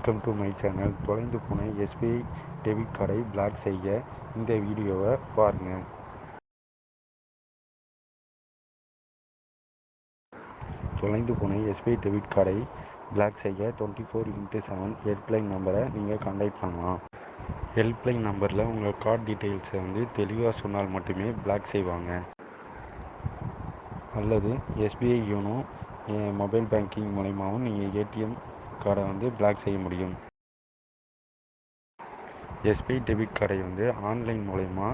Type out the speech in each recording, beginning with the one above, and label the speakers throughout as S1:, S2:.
S1: Welcome to my channel. தொலைந்து போன SBI debit கார்டை பிளாக் செய்ய இந்த வீடியோவை பாருங்கள். தொலைந்து போன எஸ்பிஐ டெபிட் கார்டை பிளாக் செய்ய 24x7 ஹெல்ப்லைன் நம்பரை நீங்கள் கான்டாக்ட் பண்ணலாம். ஹெல்ப்லைன் நம்பரில் உங்கள் கார்டு டீட்டெயில்ஸை தெளிவாக சொன்னால் மட்டுமே பிளாக் செய்வாங்க. அல்லது எஸ்பிஐ யோனோ மொபைல் பேங்கிங் மூலமாகவும் நீங்கள் ஏடிஎம் கார்டை பிளாக் செய்ய முடியும். எஸ்பிஐ டெபிட் கார்டை ஆன்லைன் மூலயமா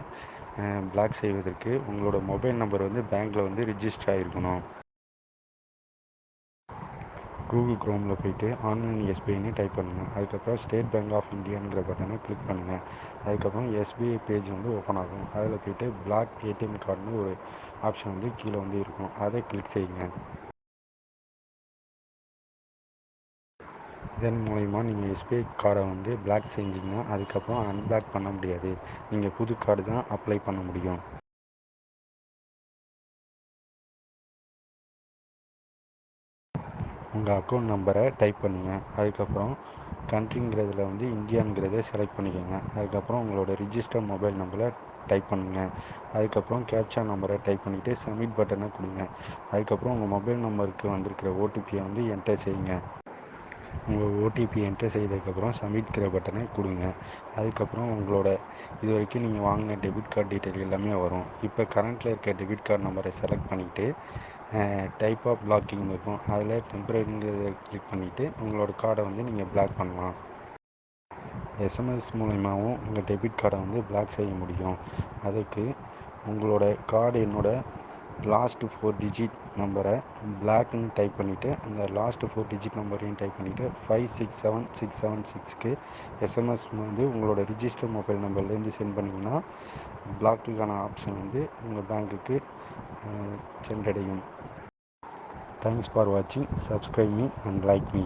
S1: பிளாக் செய்வதற்கு உங்களோட மொபைல் நம்பர் பேங்க்கில் ரிஜிஸ்டர் ஆகிருக்கணும். கூகுள் க்ரோமில் போய்ட்டு ஆன்லைன் எஸ்பிஐன்னு டைப் பண்ணுங்கள். அதுக்கப்புறம் ஸ்டேட் பேங்க் ஆஃப் இந்தியாங்கிற பட்டனை கிளிக் பண்ணுங்கள். அதுக்கப்புறம் எஸ்பிஐ பேஜ் ஓப்பன் ஆகும். அதில் போய்ட்டு பிளாக் ஏடிஎம் கார்டுன்னு ஒரு ஆப்ஷன் கீழே இருக்கும். அதை கிளிக் செய்யுங்க. இதன் மூலயமா நீங்கள் எஸ்பிஐ கார்டை பிளாக் செஞ்சிங்கன்னா அதுக்கப்புறம் அன்பிளாக் பண்ண முடியாது. நீங்கள் புது கார்டு தான் அப்ளை பண்ண முடியும். உங்கள் அக்கௌண்ட் நம்பரை டைப் பண்ணுங்கள். அதுக்கப்புறம் கண்ட்ரிங்கிறதுல இந்தியாங்கிறத செலக்ட் பண்ணிக்கோங்க. அதுக்கப்புறம் உங்களோட ரிஜிஸ்டர் மொபைல் நம்பரை டைப் பண்ணுங்கள். அதுக்கப்புறம் கேப்சா நம்பரை டைப் பண்ணிவிட்டு சப்மிட் பட்டனை கொடுங்க. அதுக்கப்புறம் உங்கள் மொபைல் நம்பருக்கு வந்திருக்கிற ஓடிபியை என்டர் செய்யுங்க. உங்கள் ஓடிபி என்டர் செய்ததுக்கப்புறம் சப்மிட்ங்கிற பட்டனை கொடுங்க. அதுக்கப்புறம் உங்களோட இது வரைக்கும் நீங்கள் வாங்கின டெபிட் கார்டு டீட்டெயில் எல்லாமே வரும். இப்போ கரண்ட்டில் இருக்க டெபிட் கார்டு நம்பரை செலக்ட் பண்ணிவிட்டு டைப் ஆஃப் பிளாக்கிங் இருக்கும். அதில் டெம்பரரிங்கிறத கிளிக் பண்ணிவிட்டு உங்களோட கார்டை நீங்கள் பிளாக் பண்ணலாம். எஸ்எம்எஸ் மூலமாகவும் உங்கள் டெபிட் கார்டை பிளாக் செய்ய முடியும். அதுக்கு உங்களோட கார்டு லாஸ்ட்டு 4 டிஜிட் நம்பரை பிளாக்னு டைப் பண்ணிவிட்டு அந்த லாஸ்ட்டு 4 டிஜிட் நம்பரையும் டைப் பண்ணிவிட்டு 567676க்கு எஸ்எம்எஸ் உங்களோட ரிஜிஸ்டர் மொபைல் நம்பர்லேருந்து சென்ட் பண்ணிங்கன்னா பிளாக்குக்கான ஆப்ஷன் உங்கள் பேங்க்குக்கு சென்றடையும். தேங்க்ஸ் ஃபார் வாட்சிங். Subscribe me and like me.